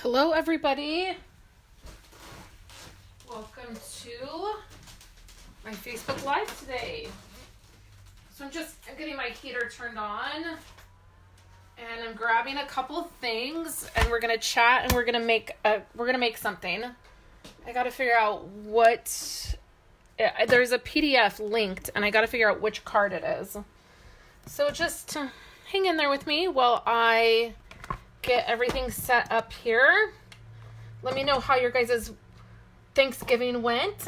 Hello, everybody. Welcome to my Facebook Live today. So I'm getting my heater turned on, and I'm grabbing a couple of things, and we're gonna chat, and we're gonna make something. I gotta figure out what. There's a PDF linked, and I gotta figure out which card it is. So just hang in there with me while I get everything set up here. Let me know how your guys' Thanksgiving went.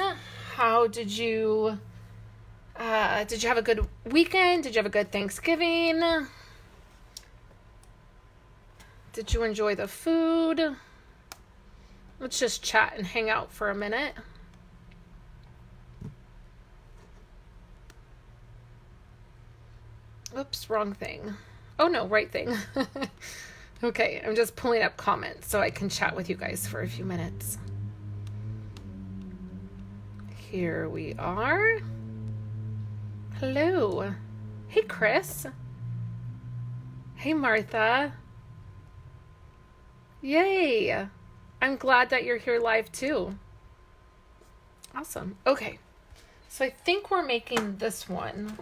How did you have a good weekend? Did you have a good Thanksgiving? Did you enjoy the food? Let's just chat and hang out for a minute. Oops, wrong thing. Oh no, right thing. Okay, I'm just pulling up comments so I can chat with you guys for a few minutes. Here we are. Hello. Hey, Chris. Hey, Martha. Yay. I'm glad that you're here live too. Awesome. Okay, so I think we're making this one.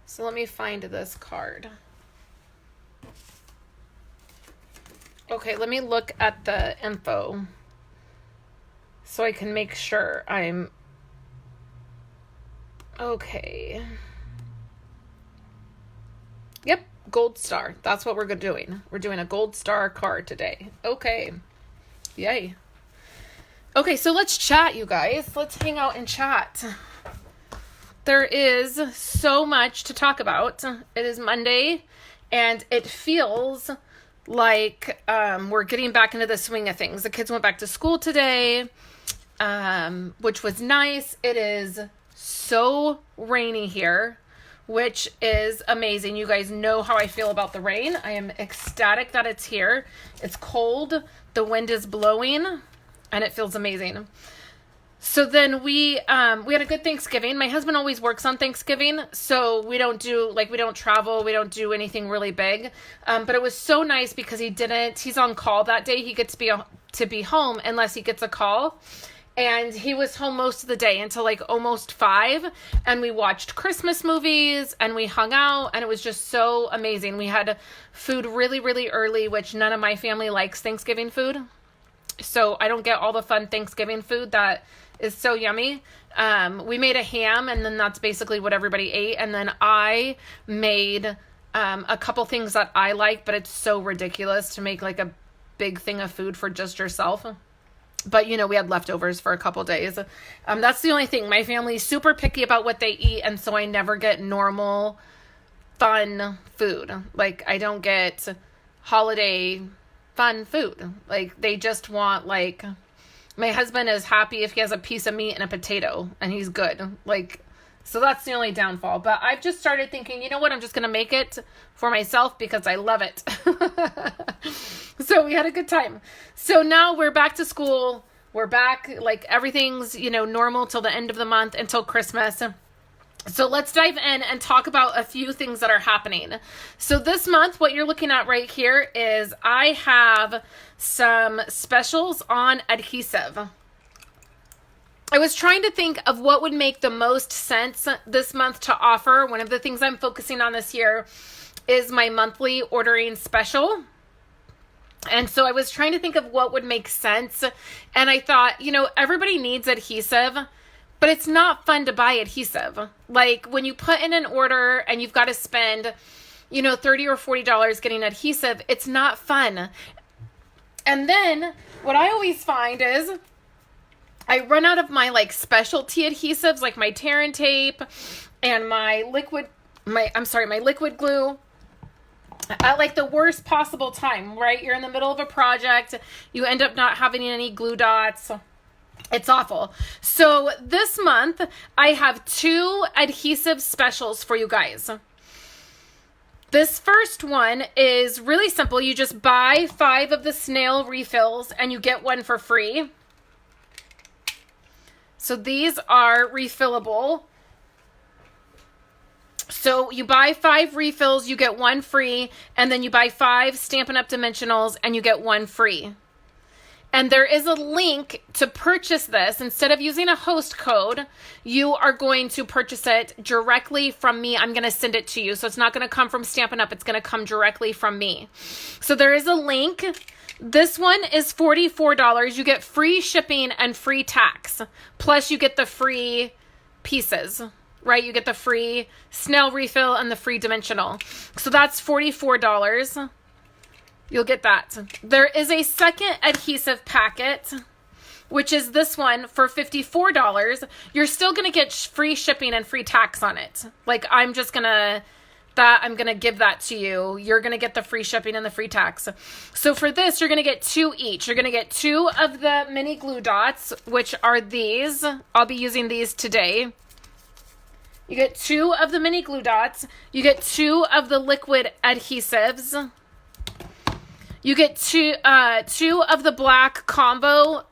So let me find this card. Okay, let me look at the info so I can make sure I'm okay. Yep, gold star. That's what we're doing. We're doing a gold star card today. Okay. Yay. Okay, so let's chat, you guys. Let's hang out and chat. There is so much to talk about. It is Monday, and it feels like we're getting back into the swing of things. The kids went back to school today, which was nice. It is so rainy here, which is amazing. You guys know how I feel about the rain. I am ecstatic that it's here. It's cold, the wind is blowing, and it feels amazing. So then we had a good Thanksgiving. My husband always works on Thanksgiving, so we don't travel, we don't do anything really big. But it was so nice because he's on call that day. He gets to be home unless he gets a call. And he was home most of the day until like almost 5. And we watched Christmas movies and we hung out, and it was just so amazing. We had food really, really early, which none of my family likes Thanksgiving food. So I don't get all the fun Thanksgiving food that is so yummy. We made a ham, and then that's basically what everybody ate. And then I made a couple things that I like, but it's so ridiculous to make like a big thing of food for just yourself. But, we had leftovers for a couple days. That's the only thing. My family's super picky about what they eat, and so I never get normal, fun food. Like, I don't get holiday fun food. Like, they just want, like, my husband is happy if he has a piece of meat and a potato, and he's good. Like, so that's the only downfall. But I've just started thinking, you know what, I'm just going to make it for myself because I love it. So we had a good time. So now we're back to school. We're back, like everything's, normal till the end of the month until Christmas. So let's dive in and talk about a few things that are happening. So this month, what you're looking at right here is I have some specials on adhesive. I was trying to think of what would make the most sense this month to offer. One of the things I'm focusing on this year is my monthly ordering special. And so I was trying to think of what would make sense. And I thought, everybody needs adhesive, but it's not fun to buy adhesive. Like when you put in an order and you've got to spend, $30 or $40 getting adhesive, it's not fun. And then what I always find is I run out of my like specialty adhesives, like my tear and tape and my liquid glue at like the worst possible time, right? You're in the middle of a project. You end up not having any glue dots. It's awful. So this month I have 2 adhesive specials for you guys. This first one is really simple. You just buy 5 of the snail refills and you get one for free. So these are refillable. So you buy 5 refills, you get one free, and then you buy 5 Stampin' Up! Dimensionals, and you get one free. And there is a link to purchase this. Instead of using a host code, you are going to purchase it directly from me. I'm going to send it to you. So it's not going to come from Stampin' Up. It's going to come directly from me. So there is a link. This one is $44. You get free shipping and free tax. Plus you get the free pieces, right? You get the free snail refill and the free dimensional. So that's $44. You'll get that. There is a second adhesive packet, which is this one for $54. You're still going to get free shipping and free tax on it. Like I'm going to give that to you. You're going to get the free shipping and the free tax. So for this, you're going to get 2 each. You're going to get 2 of the mini glue dots, which are these. I'll be using these today. You get 2 of the mini glue dots. You get 2 of the liquid adhesives. You get 2 of the black combo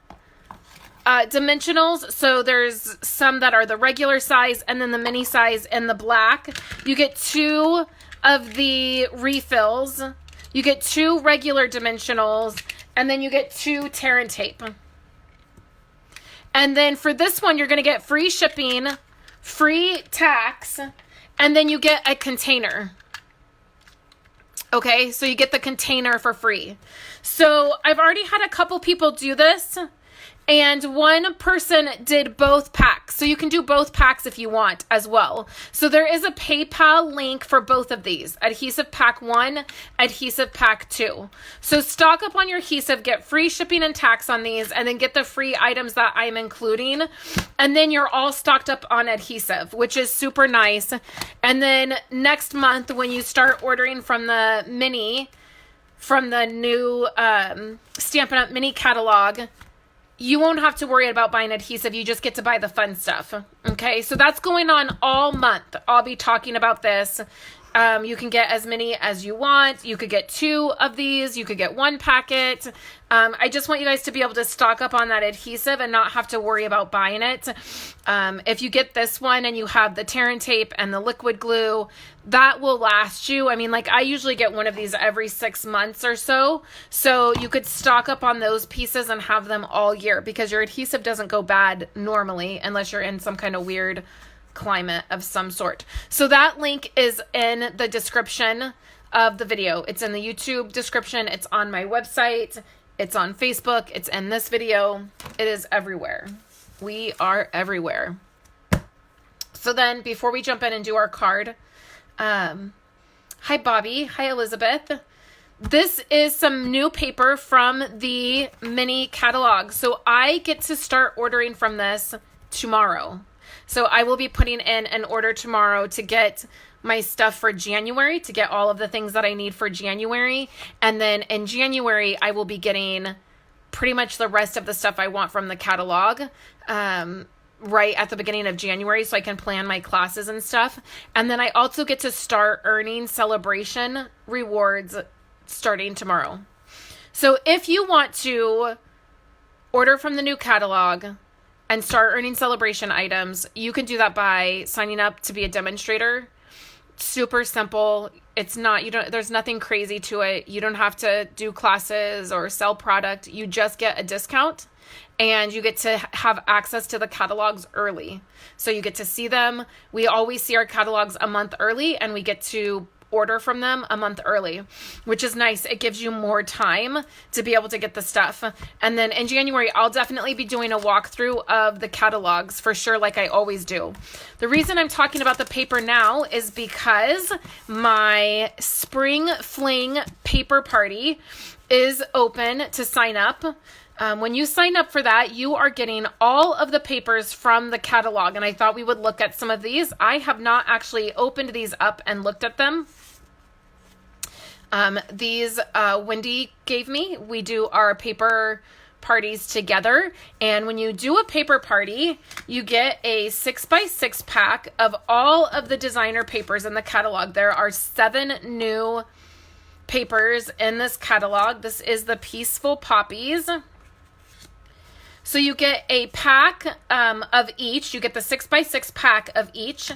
dimensionals. So there's some that are the regular size and then the mini size in the black. You get 2 of the refills. You get 2 regular dimensionals, and then you get 2 tear and tape. And then for this one, you're going to get free shipping, free tax, and then you get a container. Okay, so you get the container for free. So I've already had a couple people do this, and one person did both packs. So you can do both packs if you want as well. So there is a PayPal link for both of these. Adhesive pack 1, adhesive pack 2. So stock up on your adhesive, get free shipping and tax on these, and then get the free items that I'm including. And then you're all stocked up on adhesive, which is super nice. And then next month when you start ordering from the mini, from the new Stampin' Up! Mini catalog, you won't have to worry about buying adhesive. You just get to buy the fun stuff. Okay, so that's going on all month. I'll be talking about this. You can get as many as you want. You could get 2 of these. You could get 1 packet. I just want you guys to be able to stock up on that adhesive and not have to worry about buying it. If you get this one and you have the tear and tape and the liquid glue, that will last you. I mean, like I usually get one of these every 6 months or so. So you could stock up on those pieces and have them all year because your adhesive doesn't go bad normally unless you're in some kind of weird climate of some sort. So that link is in the description of the video. It's in the YouTube description. It's on my website. It's on Facebook. It's in this video. It is everywhere. We are everywhere. So then before we jump in and do our card, hi Bobby. Hi Elizabeth. This is some new paper from the mini catalog. So I get to start ordering from this tomorrow. So I will be putting in an order tomorrow to get my stuff for January, to get all of the things that I need for January. And then in January, I will be getting pretty much the rest of the stuff I want from the catalog right at the beginning of January so I can plan my classes and stuff. And then I also get to start earning celebration rewards starting tomorrow. So if you want to order from the new catalog and start earning celebration items, you can do that by signing up to be a demonstrator. Super simple. It's not, there's nothing crazy to it. You don't have to do classes or sell product. You just get a discount and you get to have access to the catalogs early. So you get to see them. We always see our catalogs a month early and we get to order from them a month early, which is nice. It gives you more time to be able to get the stuff. And then in January, I'll definitely be doing a walkthrough of the catalogs for sure, like I always do. The reason I'm talking about the paper now is because my Spring Fling paper party is open to sign up. When you sign up for that, you are getting all of the papers from the catalog. And I thought we would look at some of these. I have not actually opened these up and looked at them. These Wendy gave me. We do our paper parties together. And when you do a paper party, you get a 6x6 pack of all of the designer papers in the catalog. There are 7 new papers in this catalog. This is the Peaceful Poppies. So you get a pack of each. You get the 6x6 pack of each.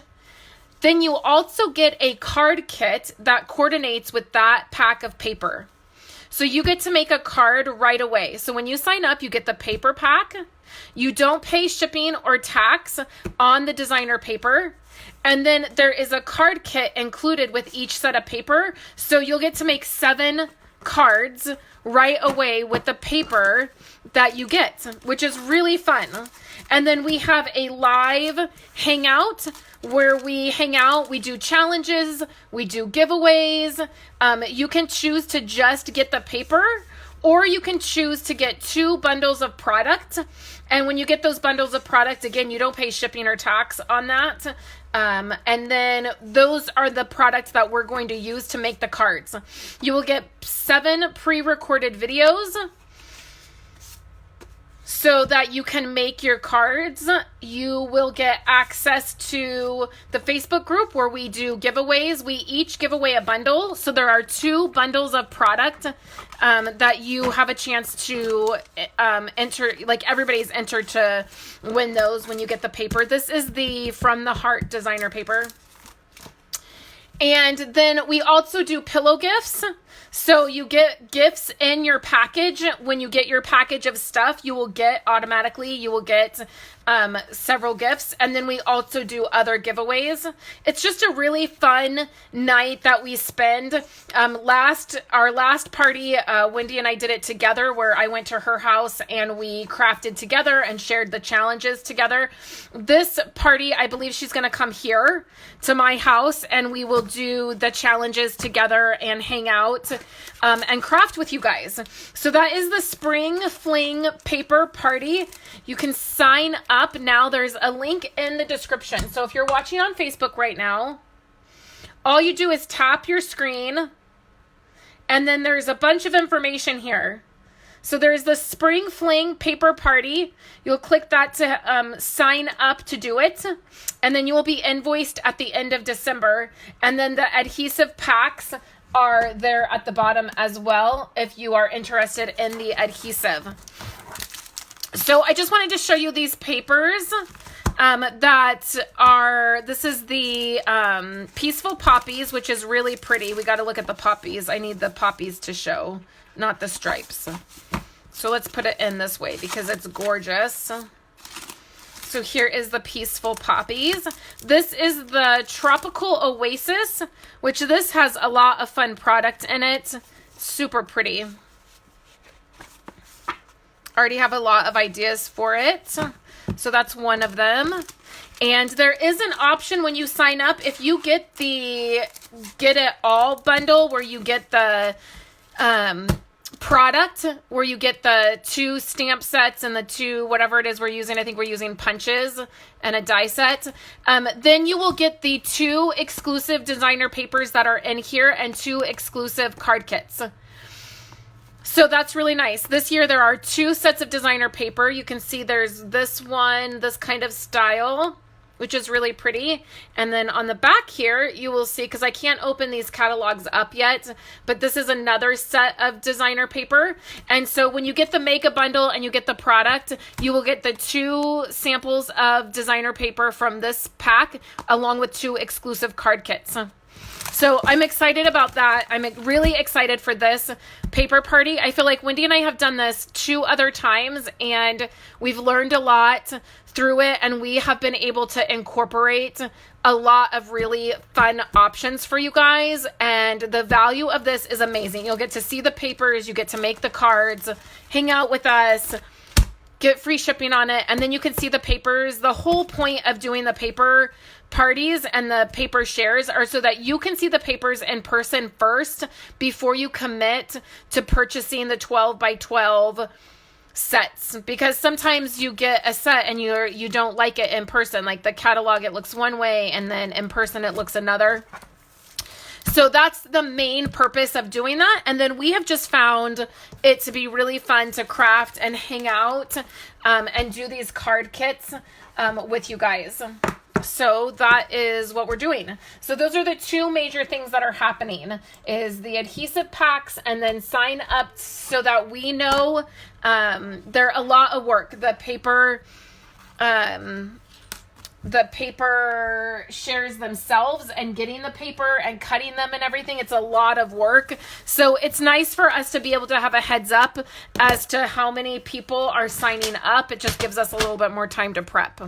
Then you also get a card kit that coordinates with that pack of paper. So you get to make a card right away. So when you sign up, you get the paper pack. You don't pay shipping or tax on the designer paper. And then there is a card kit included with each set of paper. So you'll get to make 7 cards right away with the paper that you get, which is really fun. And then we have a live hangout where we hang out, we do challenges, we do giveaways. You can choose to just get the paper, or you can choose to get 2 bundles of product. And when you get those bundles of product, again, you don't pay shipping or tax on that. And then those are the products that we're going to use to make the cards. You will get 7 pre-recorded videos so that you can make your cards. You will get access to the Facebook group where we do giveaways. We each give away a bundle. So there are 2 bundles of product that you have a chance to enter. Like everybody's entered to win those when you get the paper. This is the From the Heart designer paper. And then we also do pillow gifts. So you get gifts in your package. When you get your package of stuff, you will get several gifts. And then we also do other giveaways. It's just a really fun night that we spend. Our last party, Wendy and I did it together, where I went to her house and we crafted together and shared the challenges together. This party, I believe she's going to come here to my house and we will do the challenges together and hang out and craft with you guys. So that is the Spring Fling Paper Party. You can sign up now. There's a link in the description. So if you're watching on Facebook right now, all you do is tap your screen and then there's a bunch of information here. So there's the Spring Fling Paper Party. You'll click that to sign up to do it. And then you will be invoiced at the end of December. And then the adhesive packs are there at the bottom as well if you are interested in the adhesive. So I just wanted to show you these papers this is the Peaceful Poppies, which is really pretty. We got to look at the poppies. I need the poppies to show, not the stripes. So let's put it in this way because it's gorgeous. So here is the Peaceful Poppies. This is the Tropical Oasis, which this has a lot of fun product in it. Super pretty. Already have a lot of ideas for it. So that's one of them. And there is an option when you sign up, if you get the Get It All bundle where you get the product, where you get the 2 stamp sets and the 2 whatever it is we're using. I think we're using punches and a die set. Then you will get the 2 exclusive designer papers that are in here and 2 exclusive card kits. So that's really nice. This year there are 2 sets of designer paper. You can see there's this one, this kind of style, which is really pretty. And then on the back here, you will see, because I can't open these catalogs up yet, but this is another set of designer paper. And so when you get the mega bundle and you get the product, you will get the 2 samples of designer paper from this pack, along with 2 exclusive card kits. So I'm excited about that. I'm really excited for this paper party. I feel like Wendy and I have done this 2 other times and we've learned a lot through it, and we have been able to incorporate a lot of really fun options for you guys, and the value of this is amazing. You'll get to see the papers, you get to make the cards, hang out with us, get free shipping on it, and then you can see the papers. The whole point of doing the paper parties and the paper shares are so that you can see the papers in person first before you commit to purchasing the 12 by 12 sets, because sometimes you get a set and you don't like it in person. Like the catalog, it looks one way, and then in person it looks another. So that's the main purpose of doing that. And then we have just found it to be really fun to craft and hang out and do these card kits with you guys. So that is what we're doing. So those are the 2 major things that are happening, is the adhesive packs and then sign up so that we know they're a lot of work. The paper the paper shares themselves and getting the paper and cutting them and everything. It's a lot of work. So it's nice for us to be able to have a heads up as to how many people are signing up. It just gives us a little bit more time to prep.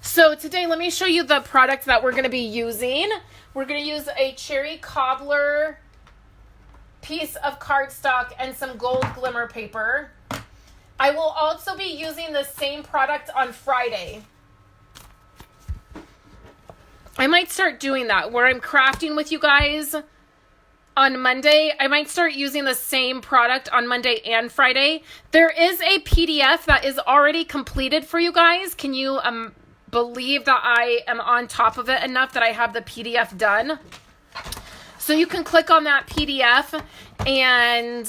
So today, let me show you the product that we're going to be using. We're going to use a cherry cobbler piece of cardstock and some gold glimmer paper. I will also be using the same product on Friday. I might start doing that where I'm crafting with you guys on Monday. I might start using the same product on Monday and Friday. There is a PDF that is already completed for you guys. Can you believe that I am on top of it enough that I have the PDF done? So you can click on that PDF and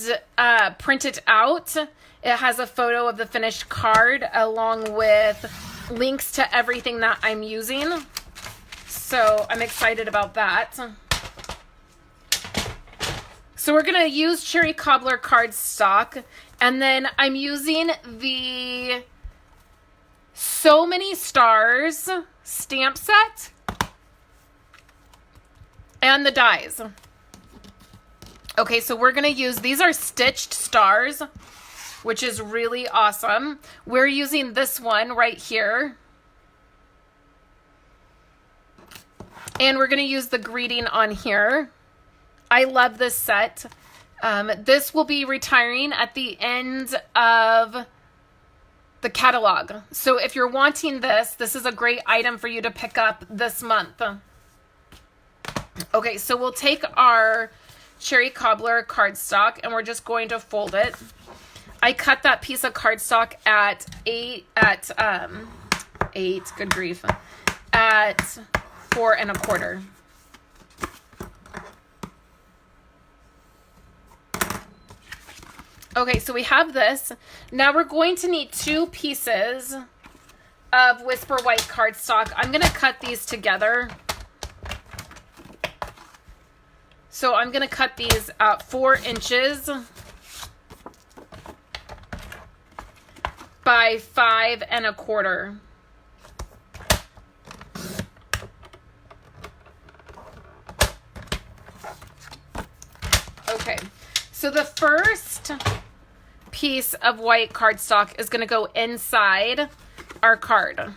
print it out. It has a photo of the finished card along with links to everything that I'm using. So I'm excited about that. So we're going to use cherry cobbler cardstock. And then I'm using the So Many Stars stamp set and the dies. Okay, so we're going to use, these are stitched stars, which is really awesome. We're using this one right here. And we're going to use the greeting on here. I love this set. This will be retiring at the end of the catalog. So if you're wanting this, this is a great item for you to pick up this month. Okay, so we'll take our cherry cobbler cardstock and we're just going to fold it. I cut that piece of cardstock at 4 1/4. Okay, so we have this. Now we're going to need 2 pieces of Whisper White cardstock. I'm going to cut these together. So I'm going to cut these at 4 inches by 5 1/4. Okay, so the first piece of white cardstock is going to go inside our card.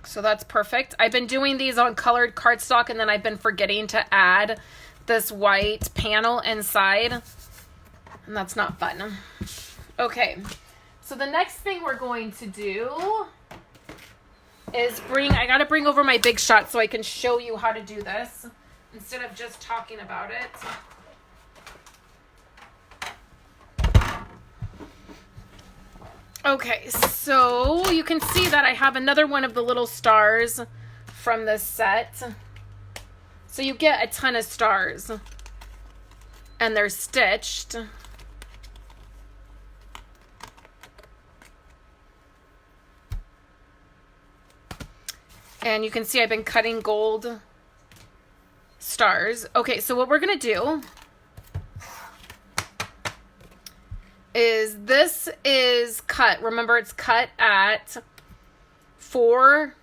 So that's perfect. I've been doing these on colored cardstock and then I've been forgetting to add this white panel inside. And that's not fun. Okay. So the next thing we're going to do is I got to bring over my Big Shot so I can show you how to do this instead of just talking about it. Okay, so you can see that I have another one of the little stars from this set. So you get a ton of stars and they're stitched. And you can see I've been cutting gold stars. Okay, so what we're going to do is this is cut. Remember, it's cut at 4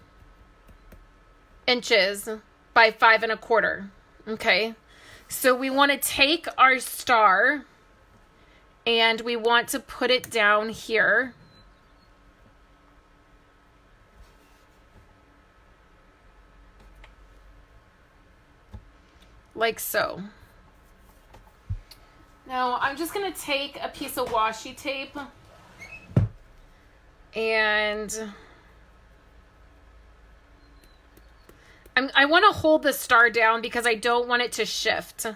inches by 5 1/4. Okay, so we want to take our star and we want to put it down here. Like so. Now I'm just going to take a piece of washi tape and I want to hold the star down because I don't want it to shift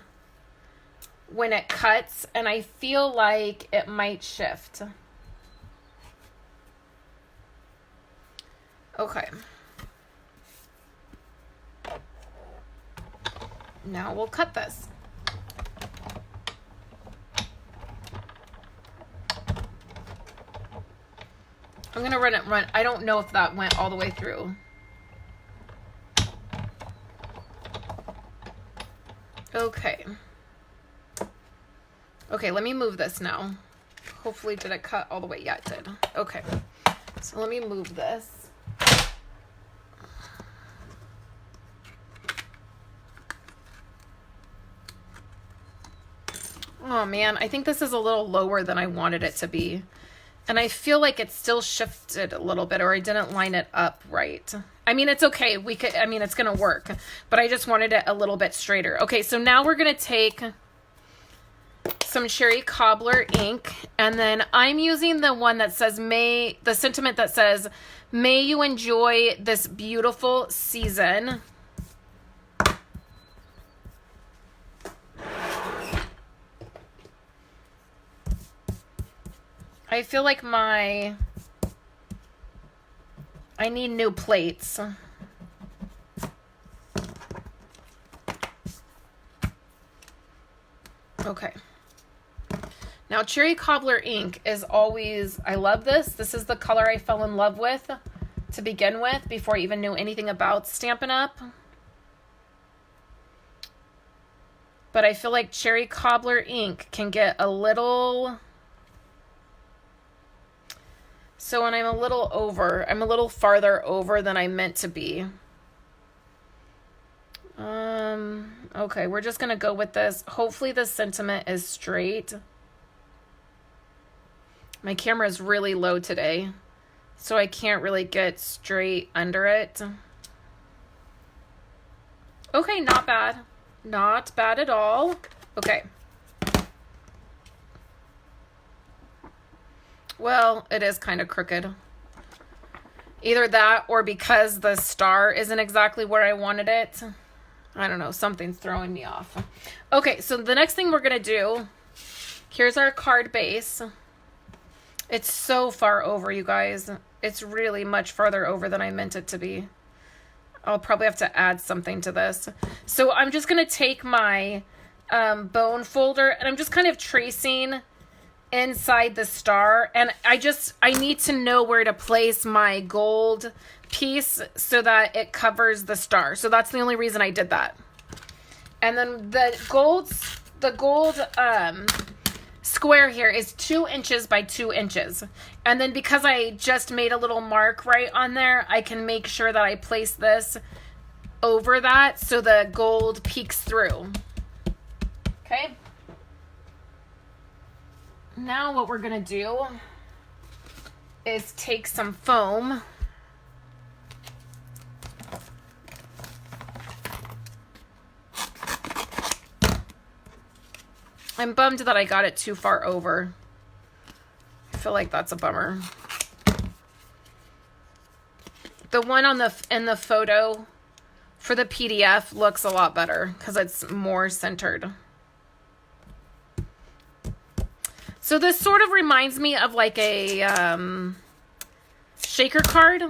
when it cuts, and I feel like it might shift. Okay. Now we'll cut this. I'm going to run. I don't know if that went all the way through. Okay. Okay, let me move this now. Hopefully, did it cut all the way? Yeah, it did. Okay. So let me move this. Oh man, I think this is a little lower than I wanted it to be. And I feel like it still shifted a little bit, or I didn't line it up right. I mean, it's okay. It's going to work. But I just wanted it a little bit straighter. Okay, so now we're going to take some Cherry Cobbler ink. And then I'm using the one that says, the sentiment that says, may you enjoy this beautiful season. I feel like I need new plates. Okay. Now, Cherry Cobbler ink is always, I love this. This is the color I fell in love with to begin with before I even knew anything about Stampin' Up. But I feel like Cherry Cobbler ink can get a little... So when I'm a little farther over than I meant to be. Okay, we're just going to go with this. Hopefully the sentiment is straight. My camera is really low today, so I can't really get straight under it. Okay, not bad. Not bad at all. Okay. Well, it is kind of crooked. Either that or because the star isn't exactly where I wanted it. I don't know. Something's throwing me off. Okay, so the next thing we're going to do, here's our card base. It's so far over, you guys. It's really much farther over than I meant it to be. I'll probably have to add something to this. So I'm just going to take my bone folder and I'm just kind of tracing inside the star, and I need to know where to place my gold piece so that it covers the star. So that's the only reason I did that. And then the gold square here is 2 inches by 2 inches. And then because I just made a little mark right on there, I can make sure that I place this over that so the gold peeks through. Okay. Now what we're going to do is take some foam. I'm bummed that I got it too far over. I feel like that's a bummer. The one in the photo for the PDF looks a lot better because it's more centered. So this sort of reminds me of like a shaker card.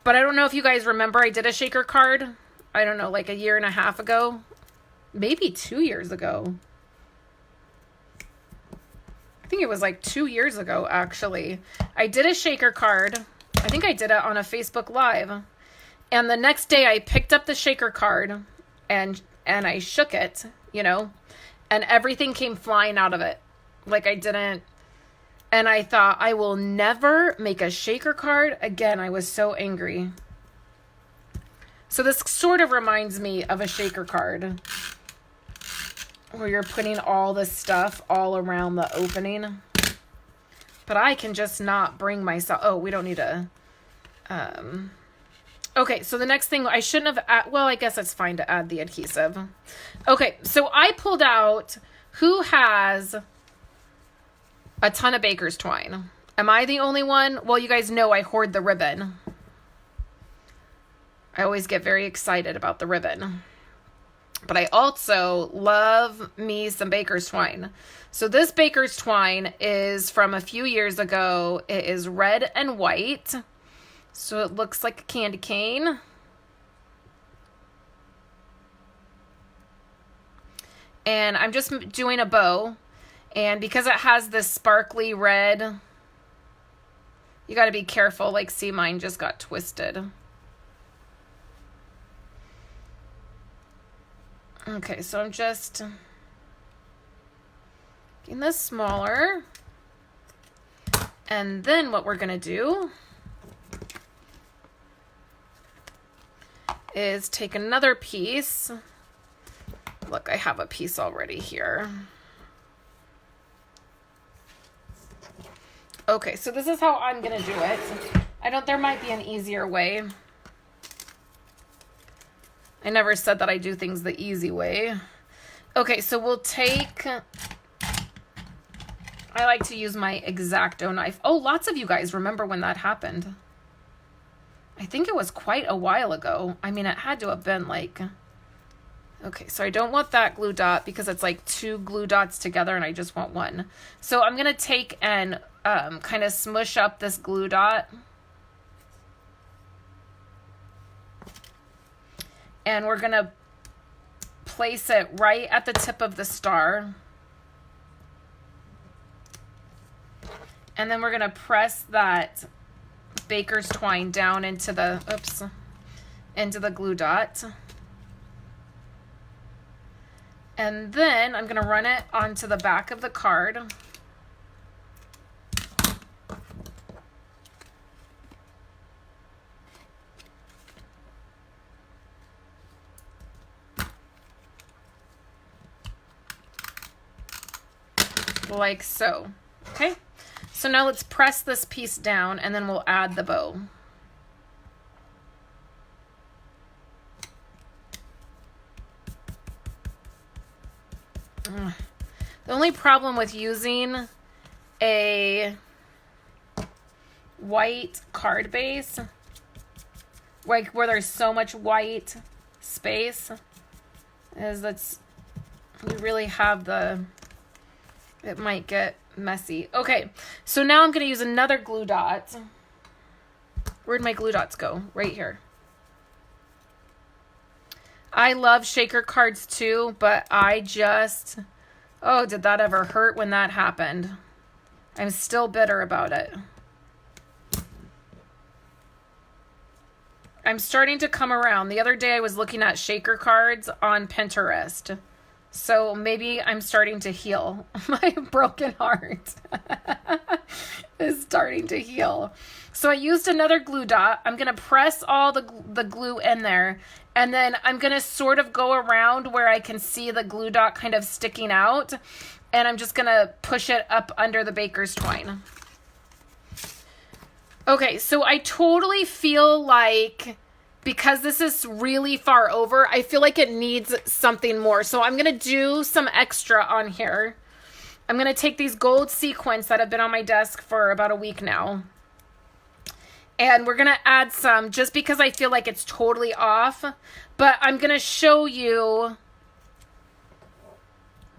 But I don't know if you guys remember, I did a shaker card. I don't know, like a year and a half ago. Maybe 2 years ago. I think it was like 2 years ago, actually. I did a shaker card. I think I did it on a Facebook Live. And the next day I picked up the shaker card and I shook it, you know, and everything came flying out of it. Like I didn't, and I thought, I will never make a shaker card again. I was so angry. So this sort of reminds me of a shaker card where you're putting all the stuff all around the opening. But I can just not bring myself, oh, we don't need a, okay, so the next thing, I shouldn't have, well, I guess it's fine to add the adhesive. Okay, so I pulled out, who has a ton of baker's twine? Am I the only one? Well, you guys know I hoard the ribbon. I always get very excited about the ribbon. But I also love me some baker's twine. So this baker's twine is from a few years ago. It is red and white. So it looks like a candy cane. And I'm just doing a bow. And because it has this sparkly red, you got to be careful. Like, see, mine just got twisted. Okay, so I'm just Making this smaller. And then what we're gonna do is take another piece. Look, I have a piece already here. Okay, so this is how I'm gonna do it. There might be an easier way. I never said that I do things the easy way. Okay, so we'll take, I like to use my X-Acto knife. Oh, lots of you guys remember when that happened. I think it was quite a while ago. I mean, it had to have been like, okay, so I don't want that glue dot because it's like 2 glue dots together and I just want one. So I'm gonna take and kind of smush up this glue dot. And we're gonna place it right at the tip of the star. And then we're gonna press that baker's twine down into the, into the glue dot. And then I'm gonna run it onto the back of the card. Like so. Okay, so now let's press this piece down and then we'll add the bow. The only problem with using a white card base, like where there's so much white space, is that's, you really have the, it might get messy. Okay, so now I'm going to use another glue dot. Where'd my glue dots go? Right here. I love shaker cards too, but I just, oh, did that ever hurt when that happened? I'm still bitter about it. I'm starting to come around. The other day I was looking at shaker cards on Pinterest. So maybe I'm starting to heal. My broken heart is starting to heal. So I used another glue dot. I'm going to press all the glue in there. And then I'm going to sort of go around where I can see the glue dot kind of sticking out. And I'm just going to push it up under the baker's twine. Okay, so I totally feel like, because this is really far over, I feel like it needs something more. So I'm going to do some extra on here. I'm going to take these gold sequins that have been on my desk for about a week now. And we're going to add some just because I feel like it's totally off. But I'm going to show you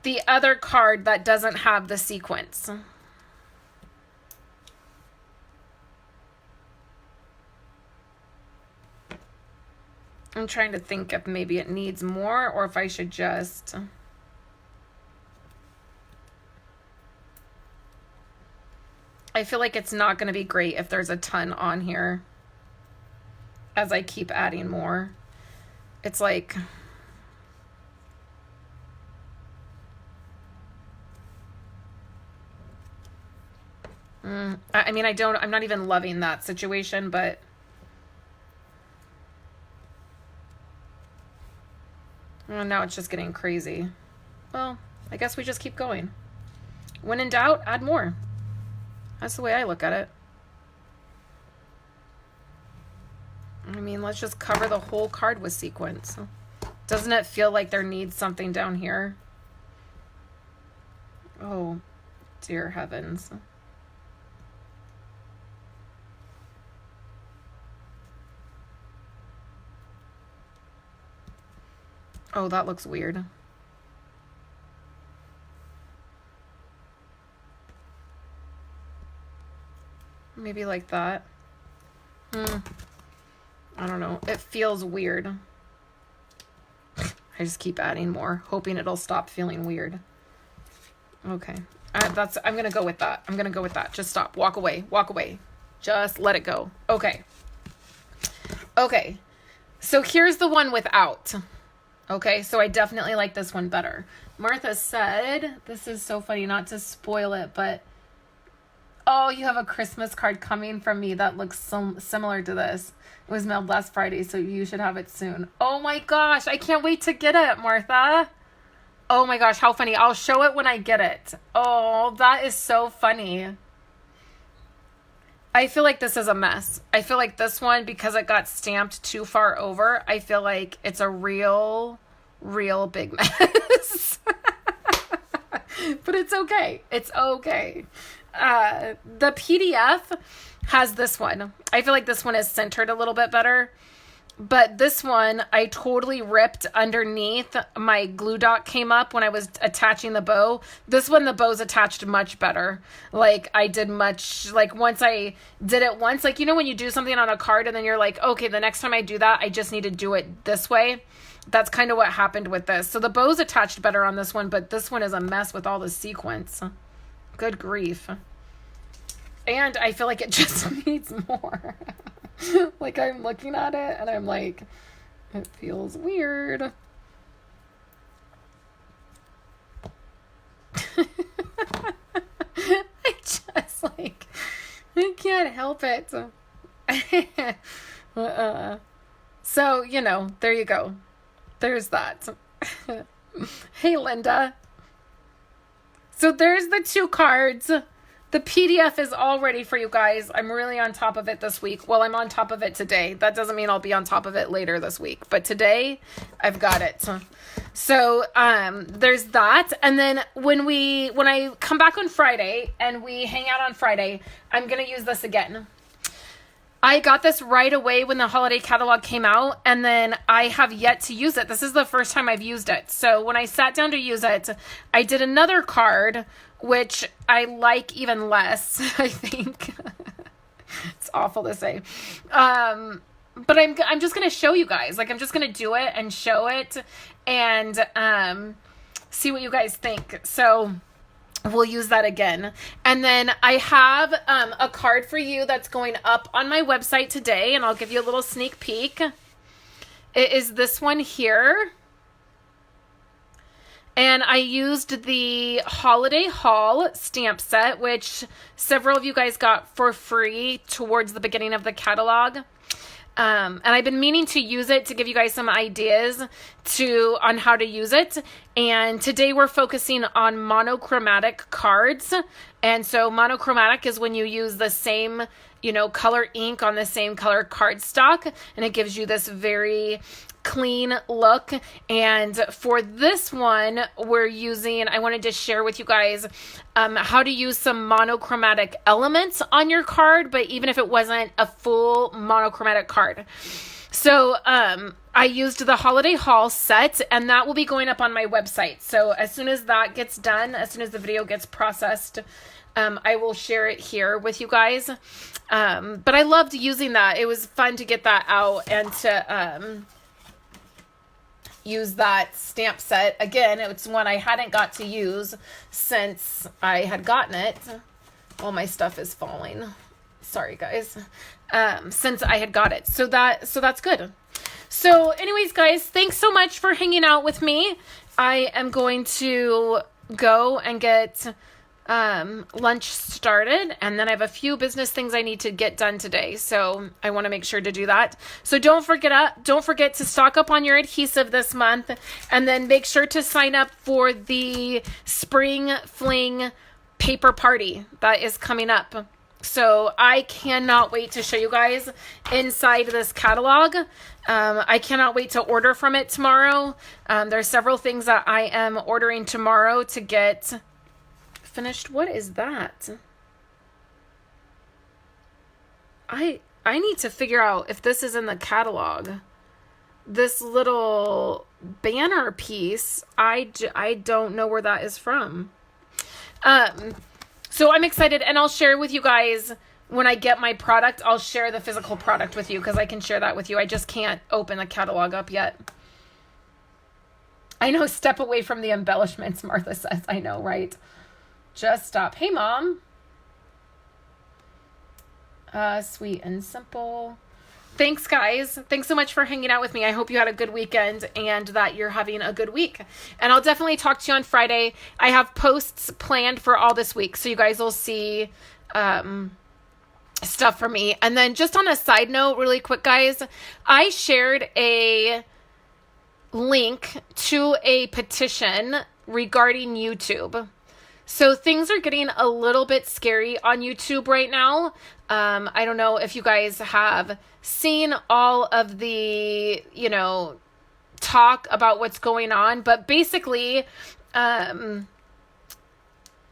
the other card that doesn't have the sequins. I'm trying to think if maybe it needs more or if I should just... I feel like it's not going to be great if there's a ton on here as I keep adding more. It's like... I mean, I'm not even loving that situation, but... And now it's just getting crazy. Well, I guess we just keep going. When in doubt, add more. That's the way I look at it. I mean, let's just cover the whole card with sequins. Doesn't it feel like there needs something down here? Oh, dear heavens. Oh, that looks weird. Maybe like that. I don't know. It feels weird. I just keep adding more, hoping it'll stop feeling weird. Okay. I'm going to go with that. I'm going to go with that. Just stop. Walk away. Walk away. Just let it go. Okay. Okay. So here's the one without. Okay, so I definitely like this one better. Martha said, this is so funny, not to spoil it, but oh, you have a Christmas card coming from me that looks so similar to this. It was mailed last Friday, so you should have it soon. Oh my gosh, I can't wait to get it, Martha. Oh my gosh, how funny. I'll show it when I get it. Oh, that is so funny. I feel like this is a mess. I feel like this one, because it got stamped too far over, I feel like it's a real big mess. But it's okay. It's okay. The PDF has this one. I feel like this one is centered a little bit better. But this one, I totally ripped underneath. My glue dot came up when I was attaching the bow. This one, the bow's attached much better. Like, I did much, like, once I did it once, like, you know, when you do something on a card and then you're like, okay, the next time I do that, I just need to do it this way. That's kind of what happened with this. So the bow's attached better on this one, but this one is a mess with all the sequins. Good grief. And I feel like it just needs more. Like, I'm looking at it and I'm like, it feels weird. I just, like, I can't help it. So, you know, there you go. There's that. Hey, Linda. So there's the 2 cards. The PDF is all ready for you guys. I'm really on top of it this week. Well, I'm on top of it today. That doesn't mean I'll be on top of it later this week. But today, I've got it. So, there's that. And then when I come back on Friday and we hang out on Friday, I'm going to use this again. I got this right away when the holiday catalog came out, and then I have yet to use it. This is the first time I've used it. So when I sat down to use it, I did another card, which I like even less, I think. It's awful to say. But I'm just going to show you guys. Like, I'm just going to do it and show it and see what you guys think. So we'll use that again. And then I have a card for you that's going up on my website today, and I'll give you a little sneak peek. It is this one here. And I used the Holiday Haul stamp set, which several of you guys got for free towards the beginning of the catalog. And I've been meaning to use it to give you guys some ideas on how to use it. And today we're focusing on monochromatic cards. And so monochromatic is when you use the same, color ink on the same color cardstock, and it gives you this very clean look. And for this one, I wanted to share with you guys how to use some monochromatic elements on your card, but even if it wasn't a full monochromatic card. So I used the Holiday Haul set, and that will be going up on my website. So as soon as that gets done, as soon as the video gets processed, I will share it here with you guys. But I loved using that. It was fun to get that out and to use that stamp set. Again, it's one I hadn't got to use since I had gotten it. All my stuff is falling. Sorry, guys. Since I had got it. So that's good. So anyways, guys, thanks so much for hanging out with me. I am going to go and get lunch started, and then I have a few business things I need to get done today, so I want to make sure to do that. So don't forget to stock up on your adhesive this month, and then make sure to sign up for the Spring Fling paper party that is coming up. So I cannot wait to show you guys inside this catalog. I cannot wait to order from it tomorrow. There's several things that I am ordering tomorrow to get finished. What is that? I need to figure out if this is in the catalog. This little banner piece, I don't know where that is from. So I'm excited, and I'll share with you guys when I get my product. I'll share the physical product with you because I can share that with you. I just can't open the catalog up yet. I know, step away from the embellishments, Martha says. I know, right? Just stop. Hey, Mom. Sweet and simple. Thanks, guys. Thanks so much for hanging out with me. I hope you had a good weekend and that you're having a good week. And I'll definitely talk to you on Friday. I have posts planned for all this week, so you guys will see stuff from me. And then just on a side note, really quick, guys, I shared a link to a petition regarding YouTube. So things are getting a little bit scary on YouTube right now. I don't know if you guys have seen all of the, talk about what's going on, but basically,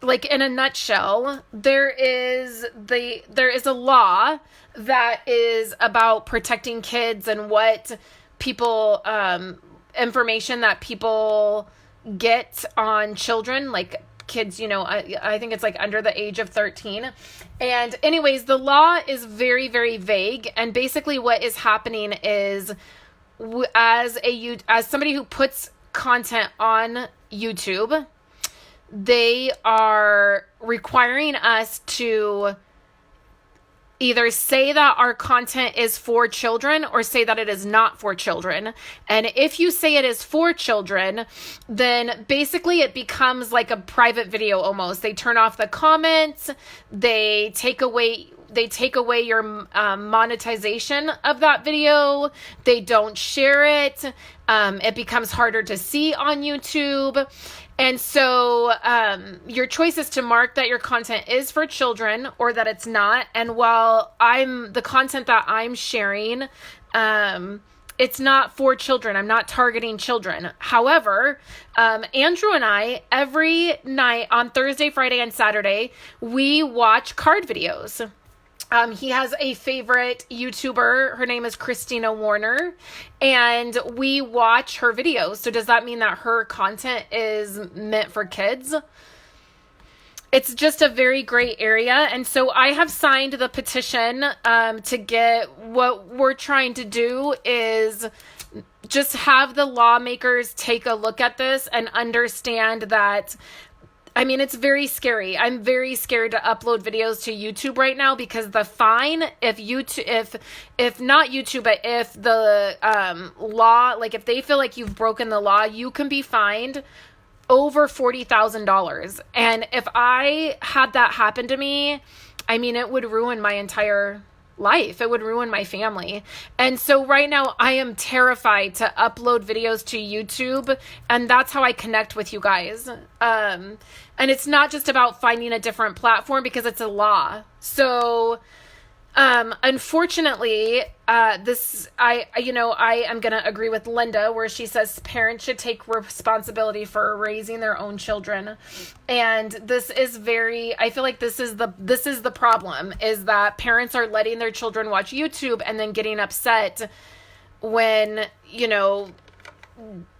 like in a nutshell, there is a law that is about protecting kids and what people, information that people get on children, like kids, I think it's like under the age of 13. And anyways, the law is very, very vague. And basically what is happening is as somebody who puts content on YouTube, they are requiring us to either say that our content is for children or say that it is not for children. And if you say it is for children, then basically it becomes like a private video almost. They turn off the comments, they take away your monetization of that video. They don't share it. It becomes harder to see on YouTube. And so your choice is to mark that your content is for children or that it's not. And while the content that I'm sharing, it's not for children. I'm not targeting children. However, Andrew and I, every night on Thursday, Friday, and Saturday, we watch card videos. He has a favorite YouTuber. Her name is Christina Warner, and we watch her videos. So does that mean that her content is meant for kids? It's just a very gray area. And so I have signed the petition to get, what we're trying to do is just have the lawmakers take a look at this and understand that, it's very scary. I'm very scared to upload videos to YouTube right now because the fine, if not YouTube, but if the law, like if they feel like you've broken the law, you can be fined over $40,000. And if I had that happen to me, it would ruin my entire life. It would ruin my family. And so right now I am terrified to upload videos to YouTube, and that's how I connect with you guys. And it's not just about finding a different platform because it's a law. So unfortunately, I am going to agree with Linda where she says parents should take responsibility for raising their own children. And this is I feel like this is the problem, is that parents are letting their children watch YouTube and then getting upset when,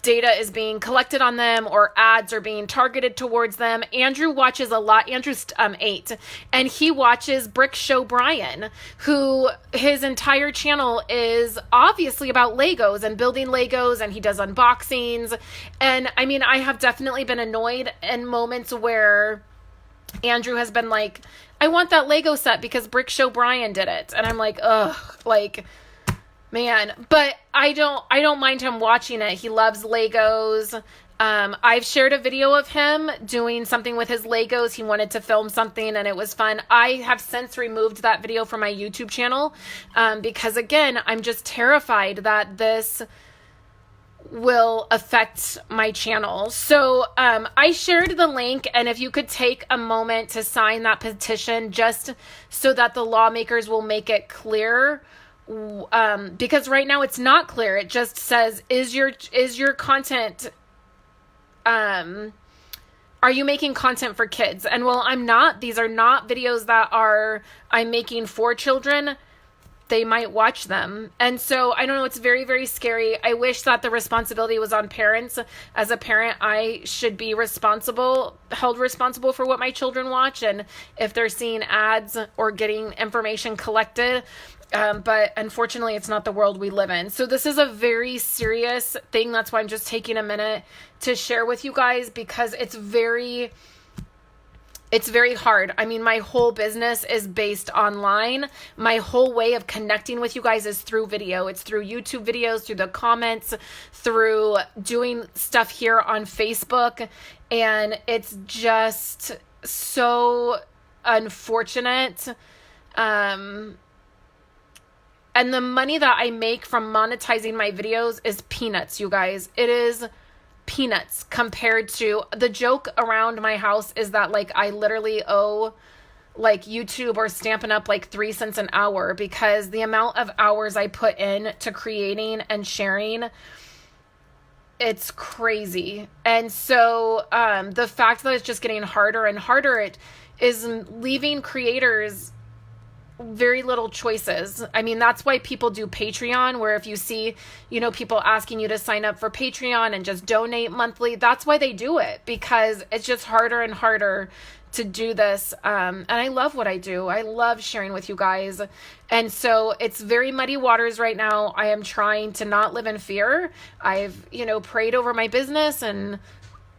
data is being collected on them or ads are being targeted towards them. Andrew watches a lot. Andrew's 8, and he watches Brick Show Brian, who his entire channel is obviously about Legos and building Legos, and he does unboxings. And I have definitely been annoyed in moments where Andrew has been like, I want that Lego set because Brick Show Brian did it. And I'm like, ugh, like, man, but I don't mind him watching it. He loves Legos. I've shared a video of him doing something with his Legos. He wanted to film something and it was fun. I have since removed that video from my YouTube channel because, again, I'm just terrified that this will affect my channel. So I shared the link, and if you could take a moment to sign that petition just so that the lawmakers will make it clear. Because right now it's not clear. It just says, is your content, are you making content for kids? And well, I'm not. These are not videos that I'm making for children. They might watch them. And so I don't know, it's very, very scary. I wish that the responsibility was on parents. As a parent, I should be held responsible for what my children watch and if they're seeing ads or getting information collected. But unfortunately, it's not the world we live in. So this is a very serious thing. That's why I'm just taking a minute to share with you guys, because it's very It's very hard. I mean, my whole business is based online. My whole way of connecting with you guys is through video. It's through YouTube videos, through the comments, through doing stuff here on Facebook. And it's just so unfortunate. And the money that I make from monetizing my videos is peanuts, you guys. It is peanuts compared to the joke around my house is that like I literally owe like YouTube or Stampin' Up like 3 cents an hour because the amount of hours I put in to creating and sharing, it's crazy. And so the fact that it's just getting harder and harder, it is leaving creators very little choices. I mean, that's why people do Patreon, where if you see, you know, people asking you to sign up for Patreon and just donate monthly, that's why they do it, because it's just harder and harder to do this. And I love what I do. I love sharing with you guys. And so it's very muddy waters right now. I am trying to not live in fear. I've, you know, prayed over my business and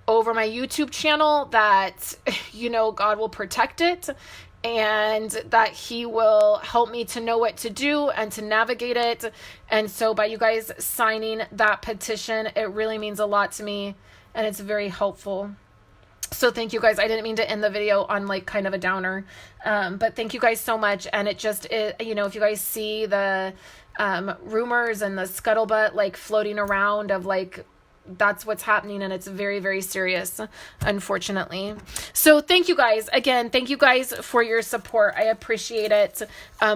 over my YouTube channel that, you know, God will protect it and that he will help me to know what to do and to navigate it. And so by you guys signing that petition, it really means a lot to me and it's very helpful. So thank you guys. I didn't mean to end the video on like kind of a downer, but thank you guys so much. And it just, you know, if you guys see the rumors and the scuttlebutt like floating around of like, that's what's happening, and it's very, very serious, unfortunately. So thank you guys. Again, thank you guys for your support. I appreciate it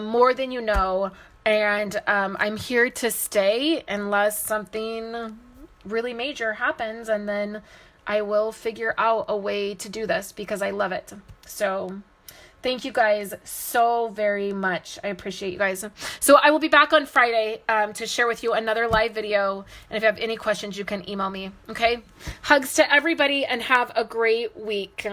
more than you know. And I'm here to stay unless something really major happens, and then I will figure out a way to do this because I love it. So thank you guys so very much. I appreciate you guys. So I will be back on Friday to share with you another live video. And if you have any questions, you can email me. Okay? Hugs to everybody and have a great week.